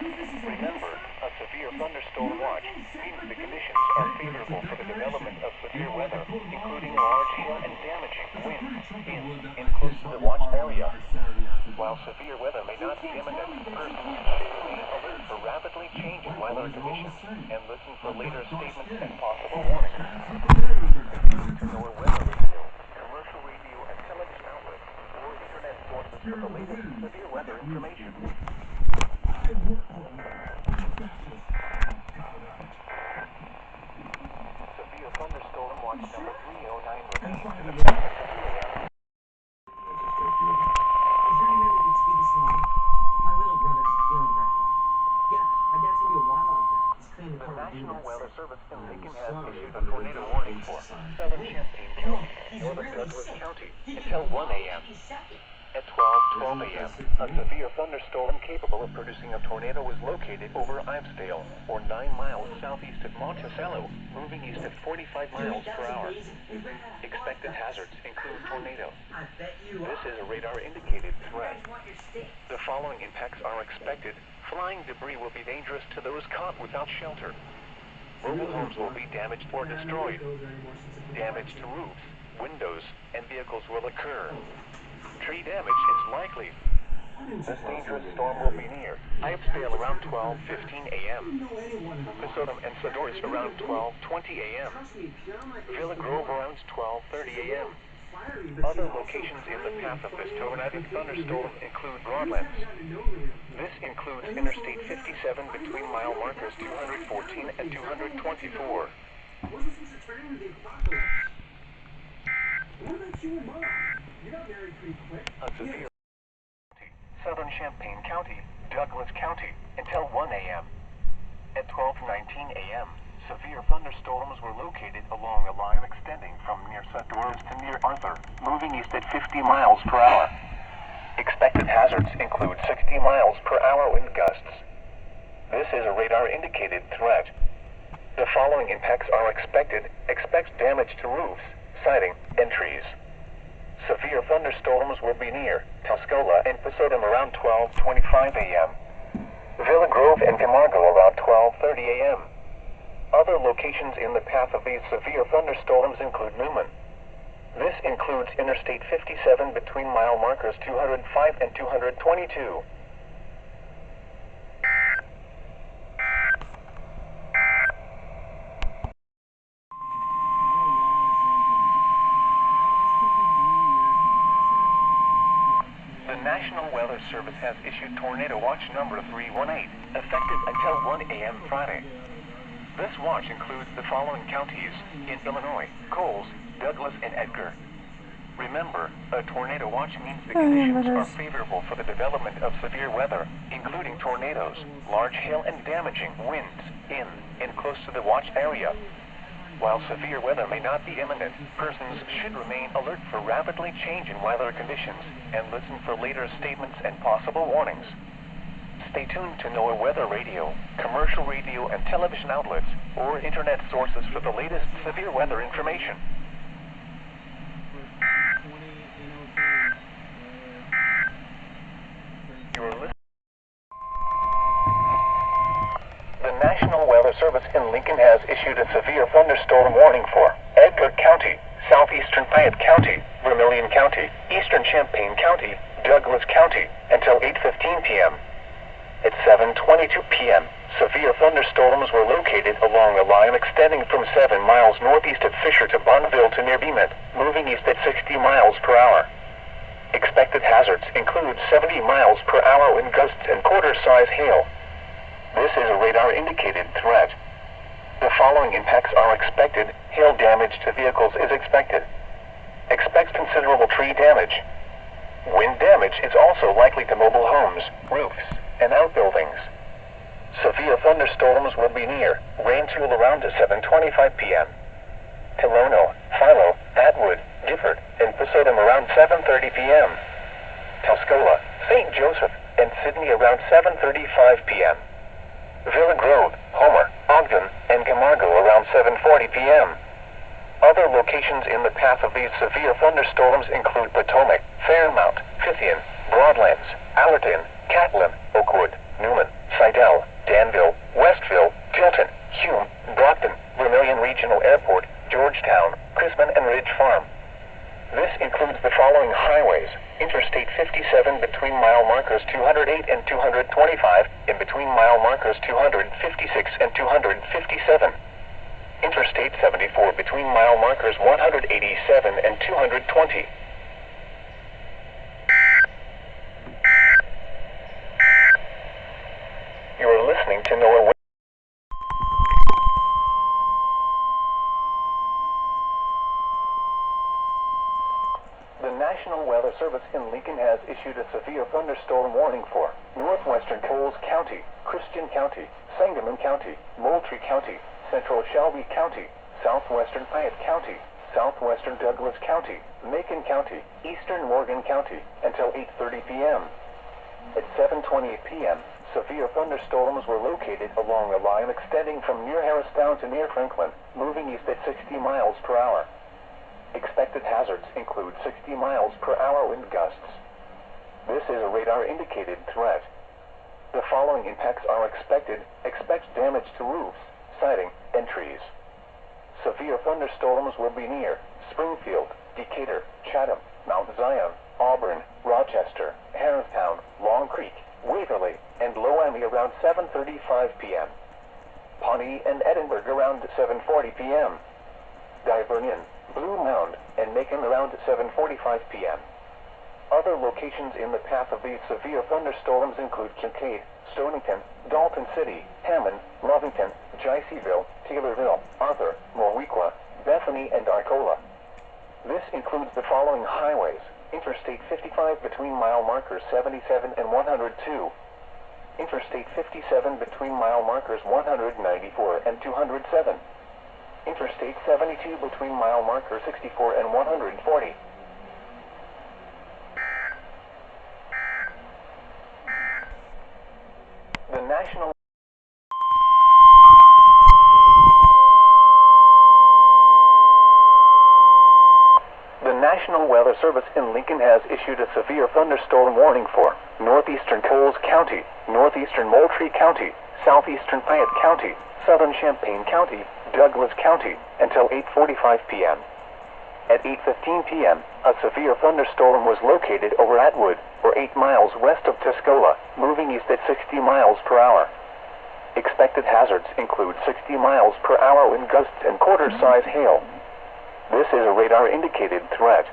Remember, a severe thunderstorm watch means the conditions are favorable for the development of severe weather, including large hail and damaging winds in and close to the watch area. While severe weather may not be imminent, persons should remain alert for rapidly changing weather conditions and listen for later statements and possible warnings. Or weather radio, commercial radio and television outlets, or internet sources for the latest severe weather information. Severe thunderstorm watch number 309 remains to the south. The National Weather Service in Lincoln has issued a tornado warning for southern Champaign County, northern Douglas County, until 1 a.m. At 12:12 a.m., a severe thunderstorm capable of producing a tornado was located over Ivesdale, or 9 miles southeast of Monticello, moving east at 45 miles per hour. Expected hazards include tornado. This is a radar-indicated threat. The following impacts are expected. Flying debris will be dangerous to those caught without shelter. Mobile homes will be damaged or destroyed. Damage to roofs, windows, and vehicles will occur. Tree damage is likely. This dangerous storm will be near Ivesdale around 12:15 a.m. Pisodum and Sadorus around 12:20 a.m. Villa Grove around 12:30 a.m. Other locations in the path of this tornadic thunderstorm include Broadlands. This includes Interstate 57 between mile markers 214 and 224. A severe southern Champaign County, Douglas County, until 1 a.m. At 12:19 a.m., severe thunderstorms were located along a line extending from near Sadorus to near Arthur, moving east at 50 miles per hour. Expected hazards include 60 miles per hour wind gusts. This is a radar-indicated threat. The following impacts are expected. Expect damage to roofs, siding, and trees. Severe thunderstorms will be near Tuscola and Pisodum around 12:25 a.m. Villa Grove and Camargo around 12:30 a.m. Other locations in the path of these severe thunderstorms include Newman. This includes Interstate 57 between mile markers 205 and 222. The National Weather Service has issued Tornado Watch number 318, effective until 1 a.m. Friday. This watch includes the following counties in Illinois: Coles, Douglas, and Edgar. Remember, a tornado watch means the conditions are favorable for the development of severe weather, including tornadoes, large hail, and damaging winds in and close to the watch area. While severe weather may not be imminent, persons should remain alert for rapidly changing weather conditions and listen for later statements and possible warnings. Stay tuned to NOAA weather radio, commercial radio and television outlets, or internet sources for the latest severe weather information. You're listening. The National Weather Service in Lincoln has issued a severe thunderstorm warning for Edgar County, southeastern Fayette County, Vermilion County, eastern Champaign County, Douglas County, until 8:15 p.m. At 7:22 p.m., severe thunderstorms were located along a line extending from 7 miles northeast of Fisher to Bonneville to near Beamet, moving east at 60 miles per hour. Expected hazards include 70 miles per hour wind gusts and quarter-size hail. This is a radar-indicated threat. The following impacts are expected. Hail damage to vehicles is expected. Expect considerable tree damage. Wind damage is also likely to mobile homes, roofs, and outbuildings. Severe thunderstorms will be near Rainsville around 7:25 p.m. Tilono, Philo, Atwood, Gifford, and Pisodum around 7:30 p.m. Tuscola, St. Joseph, and Sydney around 7:35 p.m. Villa Grove, Homer, Ogden, and Camargo around 7:40 p.m. Other locations in the path of these severe thunderstorms include Potomac, Fairmount, Fithian, Broadlands, Allerton, Catlin, Oakwood, Newman, Seidel, Danville, Westville, Tilton, Hume, Brockton, Vermilion Regional Airport, Georgetown, Chrisman and Ridge Farm. This includes the following highways: Interstate 57 between mile markers 208 and 225, in between mile markers 256 and 257. Interstate 74 between mile markers 187 and 220. You are listening to NOAA. The National Weather Service in Lincoln has issued a severe thunderstorm warning for northwestern Coles County, Christian County, Sangamon County, Moultrie County, Central Shelby County, southwestern Fayette County, southwestern Douglas County, Macon County, eastern Morgan County, until 8:30 p.m. At 7:28 p.m., severe thunderstorms were located along a line extending from near Harristown to near Franklin, moving east at 60 miles per hour. Expected hazards include 60 miles per hour wind gusts. This is a radar-indicated threat. The following impacts are expected. Expect damage to roofs, siding, and trees. Severe thunderstorms will be near Springfield, Decatur, Chatham, Mount Zion, Auburn, Rochester, Harristown, Long Creek, Waverly, and Loami around 7:35 p.m. Pawnee and Edinburgh around 7:40 p.m. Divernion, Blue Mound, and Macon around 7:45 p.m. Other locations in the path of these severe thunderstorms include Kincaid, Stonington, Dalton City, Hammond, Lovington, Jayceeville, Taylorville, Arthur, Moweaqua, Bethany, and Arcola. This includes the following highways: Interstate 55 between mile markers 77 and 102. Interstate 57 between mile markers 194 and 207. Interstate 72 between mile markers 64 and 140. The National Weather Service in Lincoln has issued a severe thunderstorm warning for northeastern Coles County, northeastern Moultrie County, southeastern Fayette County, southern Champaign County, Douglas County, until 8:45 p.m. At 8:15 p.m., a severe thunderstorm was located over Atwood, or 8 miles west of Tuscola, moving east at 60 miles per hour. Expected hazards include 60 miles per hour wind gusts and quarter-size hail. This is a radar-indicated threat.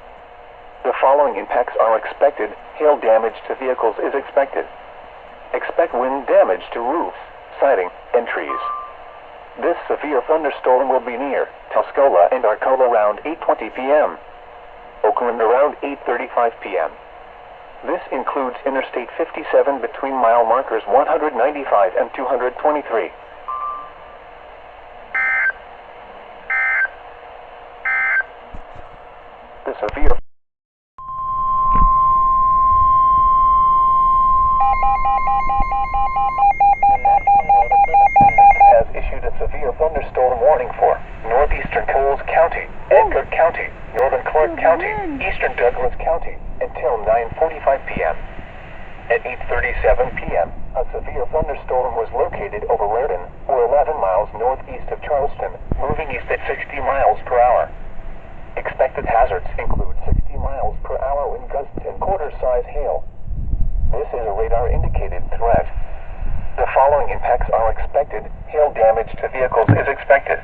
The following impacts are expected. Hail damage to vehicles is expected. Expect wind damage to roofs, siding, and trees. This severe thunderstorm will be near Tuscola and Arcola around 8:20 p.m. Oakland around 8:35 p.m. This includes Interstate 57 between mile markers 195 and 223. The severe has issued a severe thunderstorm warning for northeastern Coles County, Edgar County, northern Clark County, eastern Douglas County, until 9:45 p.m. At 8:37 p.m., a severe thunderstorm was located over Raritan, or 11 miles northeast of Charleston, moving east at 60 miles per hour. Expected hazards include 60 miles per hour wind gusts and quarter-size hail. This is a radar-indicated threat. The following impacts are expected. Hail damage to vehicles is expected.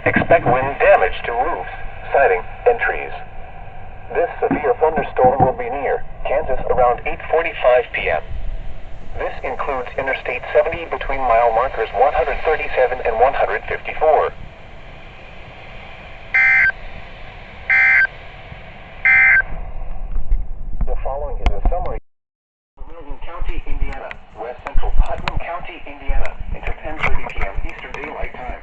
Expect wind damage to roofs, siding, and trees. This severe thunderstorm will be near Kansas around 8:45 p.m. This includes Interstate 70 between mile markers 137 and 154. The following is a summary. Vermilion County, Indiana, west central Putnam County, Indiana, until 10:30 p.m. Eastern Daylight Time.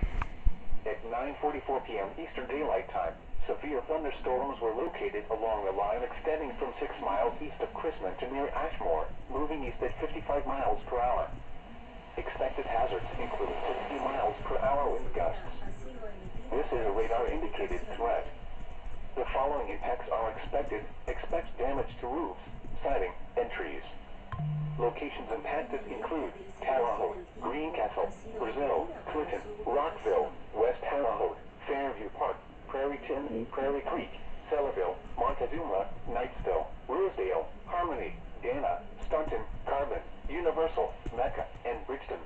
At 9:44 p.m. Eastern Daylight Time, severe thunderstorms were located along a line extending from 6 miles east of Chrisman to near Ashmore, moving east at 55 miles per hour. Expected hazards include 60 miles per hour wind gusts. This is a radar-indicated threat. The following impacts are expected. Expect damage to roofs, siding, and trees. Locations impacted include Terre Haute, Greencastle, Brazil, Clinton, Rockville, West Terre Haute, Fairview Park, Prairieton, Prairie Creek, Selleville, Montezuma, Knightsville, Rosedale, Harmony, Dana, Staunton, Carbon, Universal, Mecca, and Bridgeton.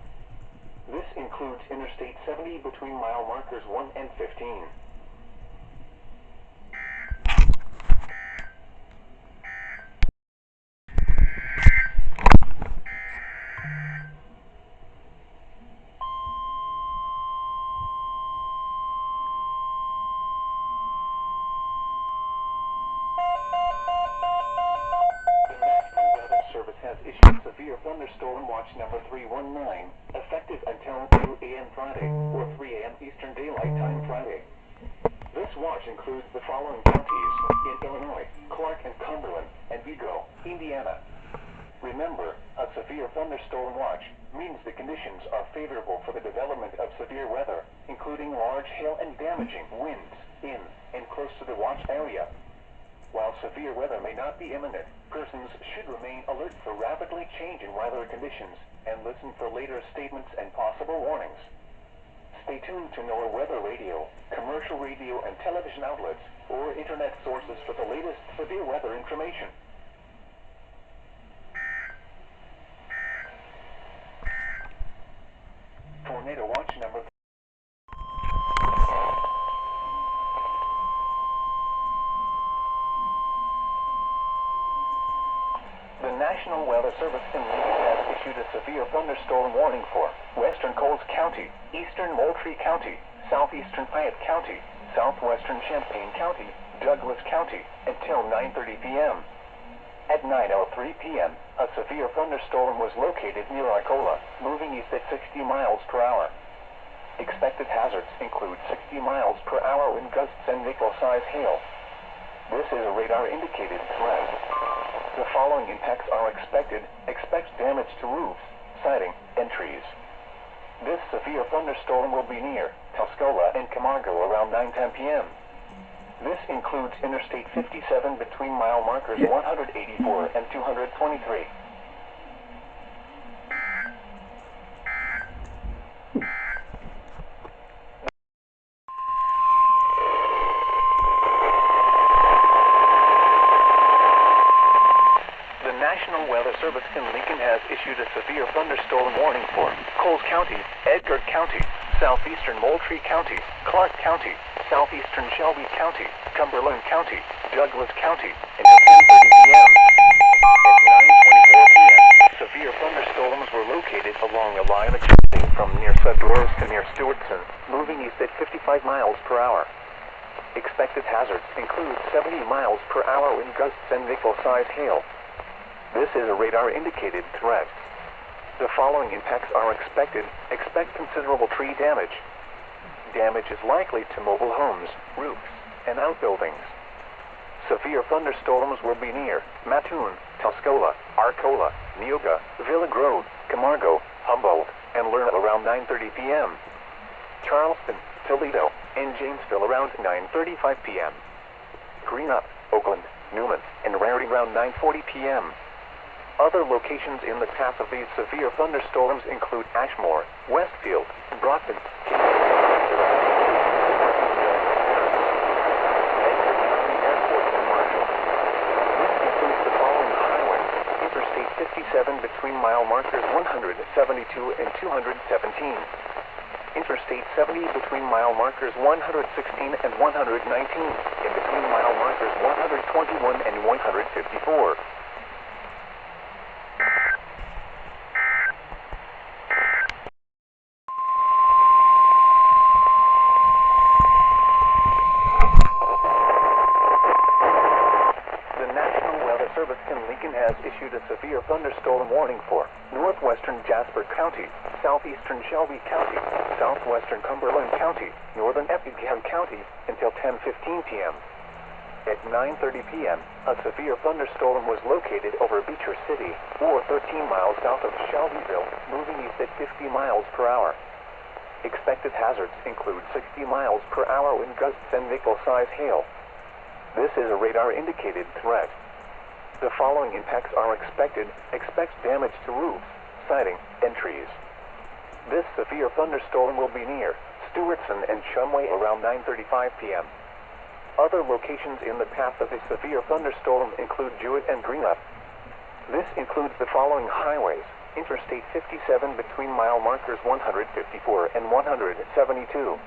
This includes Interstate 70 between mile markers 1 and 15. Has issued severe thunderstorm watch number 319, effective until 2 a.m. Friday, or 3 a.m. Eastern Daylight Time Friday. This watch includes the following counties in Illinois: Clark and Cumberland, and Vigo, Indiana. Remember, a severe thunderstorm watch means the conditions are favorable for the development of severe weather, including large hail and damaging winds in and close to the watch area. While severe weather may not be imminent, persons should remain alert for rapidly changing weather conditions and listen for later statements and possible warnings. Stay tuned to NOAA weather radio, commercial radio and television outlets, or internet sources for the latest severe weather information. Tornado watch number. The National Weather Service in Lincoln has issued a severe thunderstorm warning for western Coles County, eastern Moultrie County, southeastern Fayette County, southwestern Champaign County, Douglas County, until 9:30 p.m. At 9:03 p.m., a severe thunderstorm was located near Arcola, moving east at 60 miles per hour. Expected hazards include 60 miles per hour wind gusts and nickel-sized hail. This is a radar-indicated threat. The following impacts are expected. Expect damage to roofs, siding, and trees. This severe thunderstorm will be near Tuscola and Camargo around 9:10 p.m. This includes Interstate 57 between mile markers 184 and 223. The National Weather Service in Lincoln has issued a severe thunderstorm warning for Coles County, Edgar County, southeastern Moultrie County, Clark County, southeastern Shelby County, Cumberland County, Douglas County, until 10:30 p.m. At 9:24 p.m., severe thunderstorms were located along a line extending from near Sudworth to near Stewartson, moving east at 55 miles per hour. Expected hazards include 70 miles per hour wind gusts and nickel-sized hail. This is a radar-indicated threat. The following impacts are expected. Expect considerable tree damage. Damage is likely to mobile homes, roofs, and outbuildings. Severe thunderstorms will be near Mattoon, Tuscola, Arcola, Neoga, Villa Grove, Camargo, Humboldt, and Lerner around 9:30 p.m. Charleston, Toledo, and Janesville around 9:35 p.m. Greenup, Oakland, Newman, and Rarity around 9:40 p.m. Other locations in the path of these severe thunderstorms include Ashmore, Westfield, Brockton, Interstate 57 between mile markers 172 and 217. Interstate 70 between mile markers 116 and 119, and between mile markers 121 and 154. Service in Lincoln has issued a severe thunderstorm warning for northwestern Jasper County, southeastern Shelby County, southwestern Cumberland County, northern Effingham County until 10:15 p.m. At 9:30 p.m., a severe thunderstorm was located over Beecher City, or 13 miles south of Shelbyville, moving east at 50 miles per hour. Expected hazards include 60 miles per hour wind gusts and nickel-sized hail. This is a radar-indicated threat. the following impacts are expected. Expect damage to roofs, siding, and trees. This severe thunderstorm will be near Stewartson and Shumway around 9:35 p.m. Other locations in the path of this severe thunderstorm include Jewett and Greenup. This includes the following highways: Interstate 57 between mile markers 154 and 172.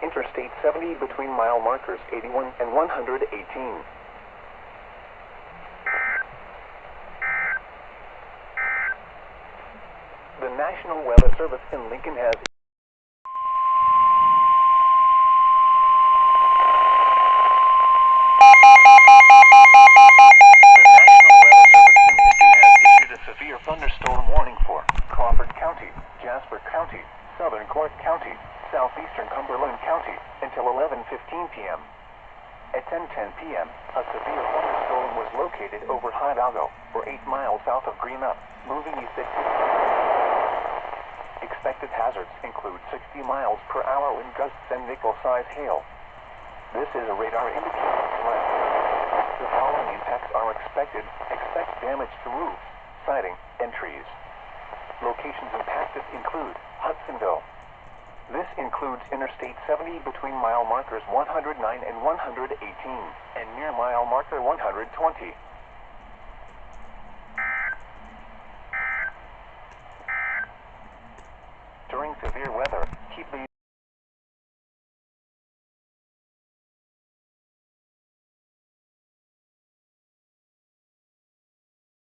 Interstate 70 between mile markers 81 and 118. The National Weather Service in Lincoln has issued a severe thunderstorm warning for Crawford County, Jasper County, Southern Clark County, Southeastern Cumberland County until 11:15 p.m. At 10:10 p.m., a severe thunderstorm was located over Hidalgo, or 8 miles south of Greenup, moving east at 50. Expected hazards include 60 miles per hour wind gusts and nickel-size hail. This is a radar indicator threat. The following impacts are expected. Expect damage to roofs, siding, and trees. Locations impacted include Hudsonville. This includes Interstate 70 between mile markers 109 and 118, and near mile marker 120. During severe weather, keep the